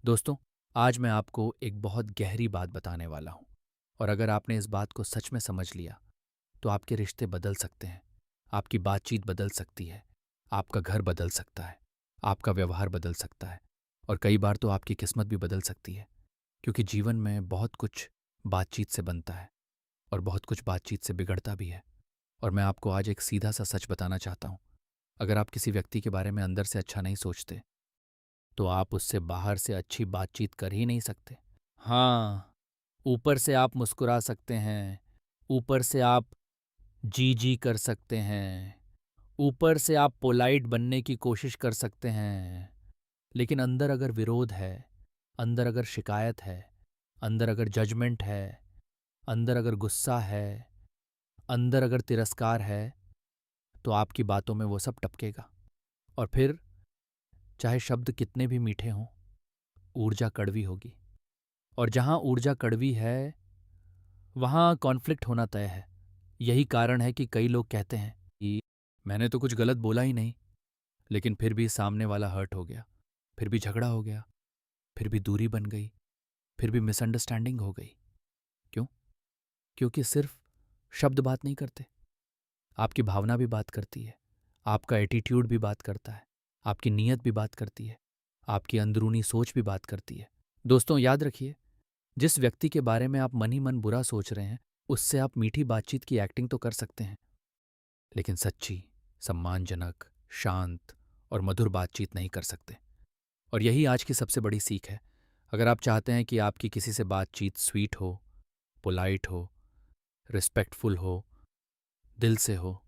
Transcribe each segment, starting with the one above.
दोस्तों, आज मैं आपको एक बहुत गहरी बात बताने वाला हूँ और अगर आपने इस बात को सच में समझ लिया तो आपके रिश्ते बदल सकते हैं, आपकी बातचीत बदल सकती है, आपका घर बदल सकता है, आपका व्यवहार बदल सकता है और कई बार तो आपकी किस्मत भी बदल सकती है क्योंकि जीवन में बहुत कुछ बातचीत से बनता है और बहुत कुछ बातचीत से बिगड़ता भी है। और मैं आपको आज एक सीधा सा सच बताना चाहता हूँ। अगर आप किसी व्यक्ति के बारे में अंदर से अच्छा नहीं सोचते तो आप उससे बाहर से अच्छी बातचीत कर ही नहीं सकते। हाँ, ऊपर से आप मुस्कुरा सकते हैं, ऊपर से आप जी कर सकते हैं, ऊपर से आप पोलाइट बनने की कोशिश कर सकते हैं, लेकिन अंदर अगर विरोध है, अंदर अगर शिकायत है, अंदर अगर जजमेंट है, अंदर अगर गुस्सा है, अंदर अगर तिरस्कार है, तो आपकी बातों में वो सब टपकेगा। और फिर चाहे शब्द कितने भी मीठे हों, ऊर्जा कड़वी होगी। और जहाँ ऊर्जा कड़वी है, वहाँ कॉन्फ्लिक्ट होना तय है। यही कारण है कि कई लोग कहते हैं कि मैंने तो कुछ गलत बोला ही नहीं, लेकिन फिर भी सामने वाला हर्ट हो गया, फिर भी झगड़ा हो गया, फिर भी दूरी बन गई, फिर भी मिसअंडरस्टैंडिंग हो गई। क्यों? क्योंकि सिर्फ शब्द बात नहीं करते, आपकी भावना भी बात करती है, आपका एटीट्यूड भी बात करता है, आपकी नीयत भी बात करती है, आपकी अंदरूनी सोच भी बात करती है। दोस्तों, याद रखिए, जिस व्यक्ति के बारे में आप मन ही मन बुरा सोच रहे हैं, उससे आप मीठी बातचीत की एक्टिंग तो कर सकते हैं, लेकिन सच्ची, सम्मानजनक, शांत और मधुर बातचीत नहीं कर सकते। और यही आज की सबसे बड़ी सीख है। अगर आप चाहते हैं कि आपकी किसी से बातचीत स्वीट हो, पोलाइट हो, रिस्पेक्टफुल हो, दिल से हो,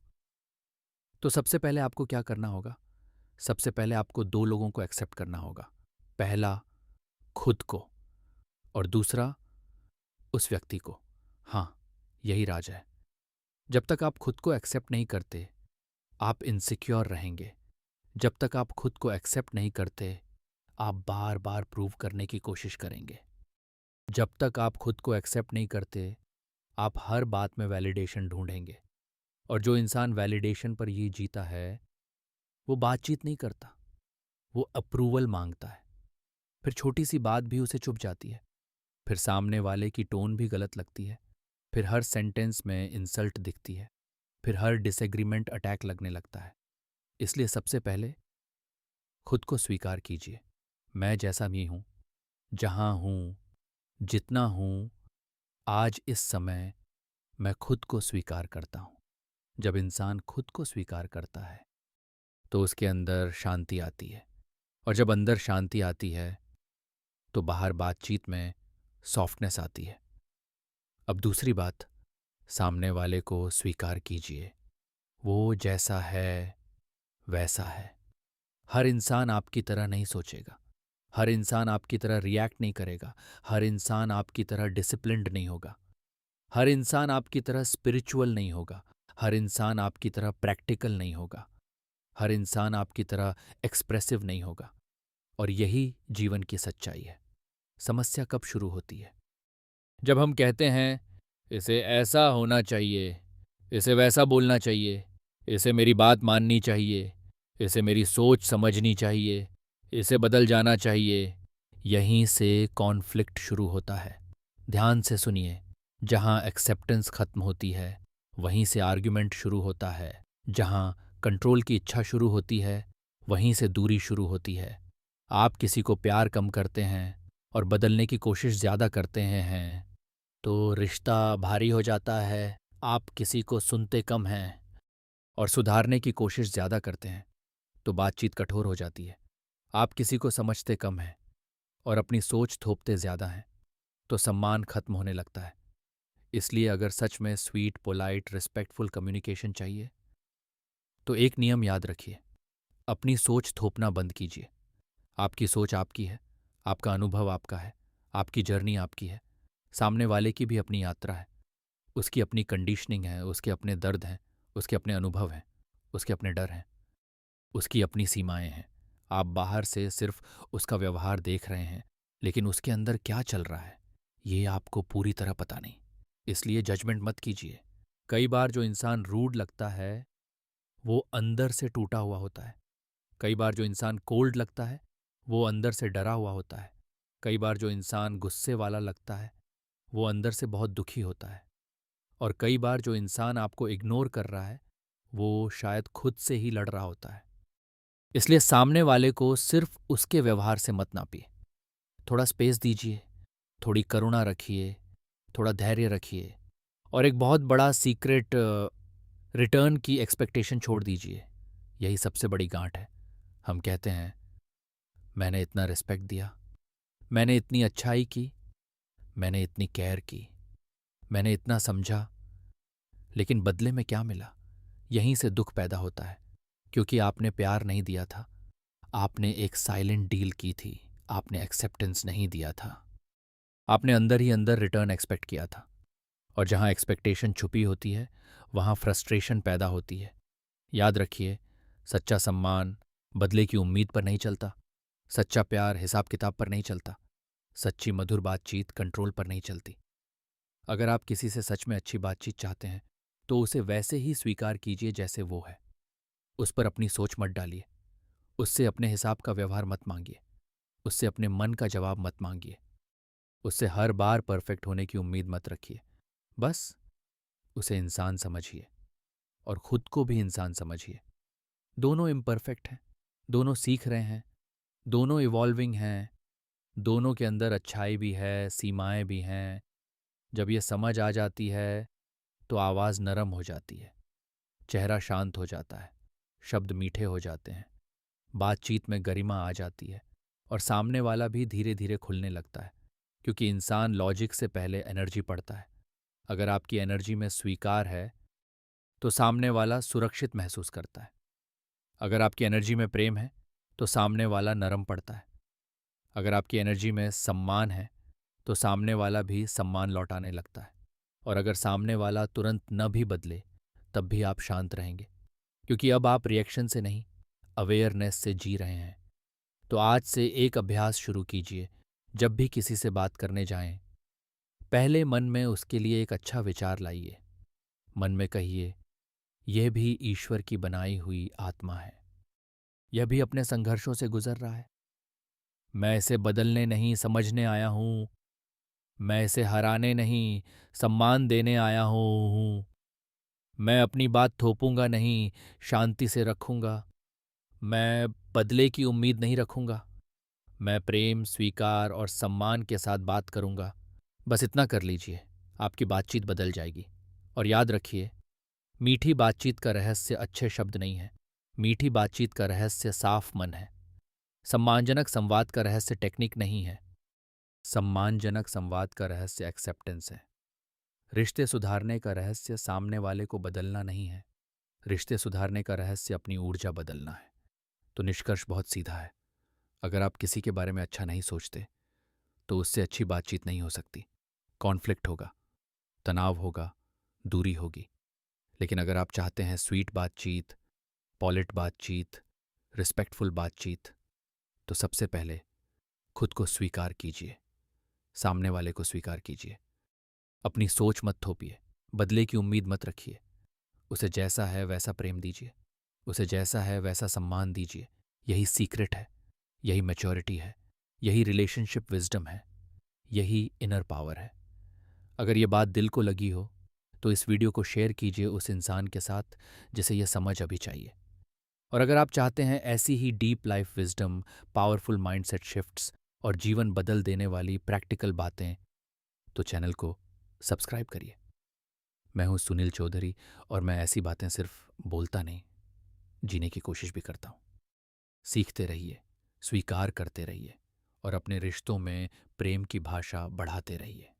तो सबसे पहले आपको क्या करना होगा? सबसे पहले आपको दो लोगों को एक्सेप्ट करना होगा। पहला, खुद को, और दूसरा, उस व्यक्ति को। हाँ, यही राज है। जब तक आप खुद को एक्सेप्ट नहीं करते, आप इनसिक्योर रहेंगे। जब तक आप खुद को एक्सेप्ट नहीं करते, आप बार बार प्रूव करने की कोशिश करेंगे। जब तक आप खुद को एक्सेप्ट नहीं करते, आप हर बात में वैलिडेशन ढूंढेंगे। और जो इंसान वैलिडेशन पर ये जीता है, वो बातचीत नहीं करता, वो अप्रूवल मांगता है। फिर छोटी सी बात भी उसे चुभ जाती है, फिर सामने वाले की टोन भी गलत लगती है, फिर हर सेंटेंस में इंसल्ट दिखती है, फिर हर डिसएग्रीमेंट अटैक लगने लगता है। इसलिए सबसे पहले खुद को स्वीकार कीजिए। मैं जैसा भी हूं, जहां हूं, जितना हूं, आज इस समय मैं खुद को स्वीकार करता हूं। जब इंसान खुद को स्वीकार करता है तो उसके अंदर शांति आती है, और जब अंदर शांति आती है तो बाहर बातचीत में सॉफ्टनेस आती है। अब दूसरी बात, सामने वाले को स्वीकार कीजिए। वो जैसा है वैसा है। हर इंसान आपकी तरह नहीं सोचेगा, हर इंसान आपकी तरह रिएक्ट नहीं करेगा, हर इंसान आपकी तरह डिसिप्लिन्ड नहीं होगा, हर इंसान आपकी तरह स्पिरिचुअल नहीं होगा, हर इंसान आपकी तरह प्रैक्टिकल नहीं होगा, हर इंसान आपकी तरह एक्सप्रेसिव नहीं होगा। और यही जीवन की सच्चाई है। समस्या कब शुरू होती है? जब हम कहते हैं, इसे ऐसा होना चाहिए, इसे वैसा बोलना चाहिए, इसे मेरी बात माननी चाहिए, इसे मेरी सोच समझनी चाहिए, इसे बदल जाना चाहिए। यहीं से कॉन्फ्लिक्ट शुरू होता है। ध्यान से सुनिए, जहाँ एक्सेप्टेंस खत्म होती है, वहीं से आर्ग्यूमेंट शुरू होता है। जहाँ कंट्रोल की इच्छा शुरू होती है, वहीं से दूरी शुरू होती है। आप किसी को प्यार कम करते हैं और बदलने की कोशिश ज़्यादा करते हैं तो रिश्ता भारी हो जाता है। आप किसी को सुनते कम हैं और सुधारने की कोशिश ज़्यादा करते हैं तो बातचीत कठोर हो जाती है। आप किसी को समझते कम हैं और अपनी सोच थोपते ज़्यादा हैं तो सम्मान खत्म होने लगता है। इसलिए अगर सच में स्वीट, पोलाइट, रिस्पेक्टफुल कम्युनिकेशन चाहिए तो एक नियम याद रखिए, अपनी सोच थोपना बंद कीजिए। आपकी सोच आपकी है, आपका अनुभव आपका है, आपकी जर्नी आपकी है। सामने वाले की भी अपनी यात्रा है, उसकी अपनी कंडीशनिंग है, उसके अपने दर्द हैं, उसके अपने अनुभव हैं, उसके अपने डर हैं, उसकी अपनी सीमाएं हैं। आप बाहर से सिर्फ उसका व्यवहार देख रहे हैं, लेकिन उसके अंदर क्या चल रहा है, ये आपको पूरी तरह पता नहीं। इसलिए जजमेंट मत कीजिए। कई बार जो इंसान रूड लगता है, वो अंदर से टूटा हुआ होता है। कई बार जो इंसान कोल्ड लगता है, वो अंदर से डरा हुआ होता है। कई बार जो इंसान गुस्से वाला लगता है वो अंदर से बहुत दुखी होता है, और कई बार जो इंसान आपको इग्नोर कर रहा है वो शायद खुद से ही लड़ रहा होता है। इसलिए सामने वाले को सिर्फ उसके व्यवहार से मत नापिए। थोड़ा स्पेस दीजिए, थोड़ी करुणा रखिए, थोड़ा धैर्य रखिए, और एक बहुत बड़ा सीक्रेट रिटर्न की एक्सपेक्टेशन छोड़ दीजिए। यही सबसे बड़ी गांठ है। हम कहते हैं, मैंने इतना रिस्पेक्ट दिया, मैंने इतनी अच्छाई की, मैंने इतनी केयर की, मैंने इतना समझा, लेकिन बदले में क्या मिला? यहीं से दुख पैदा होता है, क्योंकि आपने प्यार नहीं दिया था, आपने एक साइलेंट डील की थी, आपने एक्सेप्टेंस नहीं दिया था, आपने अंदर ही अंदर रिटर्न एक्सपेक्ट किया था। और जहां एक्सपेक्टेशन छुपी होती है वहां फ्रस्ट्रेशन पैदा होती है। याद रखिए, सच्चा सम्मान बदले की उम्मीद पर नहीं चलता, सच्चा प्यार हिसाब किताब पर नहीं चलता, सच्ची मधुर बातचीत कंट्रोल पर नहीं चलती। अगर आप किसी से सच में अच्छी बातचीत चाहते हैं तो उसे वैसे ही स्वीकार कीजिए जैसे वो है। उस पर अपनी सोच मत डालिए, उससे अपने हिसाब का व्यवहार मत मांगिए, उससे अपने मन का जवाब मत मांगिए, उससे हर बार परफेक्ट होने की उम्मीद मत रखिए। बस उसे इंसान समझिए और खुद को भी इंसान समझिए। दोनों इम्परफेक्ट हैं, दोनों सीख रहे हैं, दोनों इवॉल्विंग हैं, दोनों के अंदर अच्छाई भी है, सीमाएं भी हैं। जब ये समझ आ जाती है तो आवाज़ नरम हो जाती है, चेहरा शांत हो जाता है, शब्द मीठे हो जाते हैं, बातचीत में गरिमा आ जाती है, और सामने वाला भी धीरे धीरे खुलने लगता है, क्योंकि इंसान लॉजिक से पहले एनर्जी पढ़ता है। अगर आपकी एनर्जी में स्वीकार है तो सामने वाला सुरक्षित महसूस करता है। अगर आपकी एनर्जी में प्रेम है तो सामने वाला नरम पड़ता है। अगर आपकी एनर्जी में सम्मान है तो सामने वाला भी सम्मान लौटाने लगता है। और अगर सामने वाला तुरंत न भी बदले तब भी आप शांत रहेंगे, क्योंकि अब आप रिएक्शन से नहीं, अवेयरनेस से जी रहे हैं। तो आज से एक अभ्यास शुरू कीजिए। जब भी किसी से बात करने जाएं, पहले मन में उसके लिए एक अच्छा विचार लाइए। मन में कहिए, यह भी ईश्वर की बनाई हुई आत्मा है, यह भी अपने संघर्षों से गुजर रहा है। मैं इसे बदलने नहीं समझने आया हूं, मैं इसे हराने नहीं सम्मान देने आया हूं। मैं अपनी बात थोपूंगा नहीं, शांति से रखूंगा। मैं बदले की उम्मीद नहीं रखूंगा। मैं प्रेम, स्वीकार और सम्मान के साथ बात करूंगा। बस इतना कर लीजिए, आपकी बातचीत बदल जाएगी। और याद रखिए, मीठी बातचीत का रहस्य अच्छे शब्द नहीं है, मीठी बातचीत का रहस्य साफ मन है। सम्मानजनक संवाद का रहस्य टेक्निक नहीं है, सम्मानजनक संवाद का रहस्य एक्सेप्टेंस है। रिश्ते सुधारने का रहस्य सामने वाले को बदलना नहीं है, रिश्ते सुधारने का रहस्य अपनी ऊर्जा बदलना है। तो निष्कर्ष बहुत सीधा है, अगर आप किसी के बारे में अच्छा नहीं सोचते तो उससे अच्छी बातचीत नहीं हो सकती। कॉन्फ्लिक्ट होगा, तनाव होगा, दूरी होगी। लेकिन अगर आप चाहते हैं स्वीट बातचीत, पॉलिट बातचीत, रिस्पेक्टफुल बातचीत, तो सबसे पहले खुद को स्वीकार कीजिए, सामने वाले को स्वीकार कीजिए। अपनी सोच मत थोपिए, बदले की उम्मीद मत रखिए। उसे जैसा है वैसा प्रेम दीजिए, उसे जैसा है वैसा सम्मान दीजिए। यही सीक्रेट है, यही मैच्योरिटी है, यही रिलेशनशिप विजडम है, यही इनर पावर है। अगर ये बात दिल को लगी हो तो इस वीडियो को शेयर कीजिए उस इंसान के साथ जिसे यह समझ अभी चाहिए। और अगर आप चाहते हैं ऐसी ही deep life wisdom, powerful mindset shifts और जीवन बदल देने वाली प्रैक्टिकल बातें, तो चैनल को सब्सक्राइब करिए। मैं हूं सुनील चौधरी, और मैं ऐसी बातें सिर्फ बोलता नहीं, जीने की कोशिश भी करता हूं। सीखते रहिए, स्वीकार करते रहिए और अपने रिश्तों में प्रेम की भाषा बढ़ाते रहिए।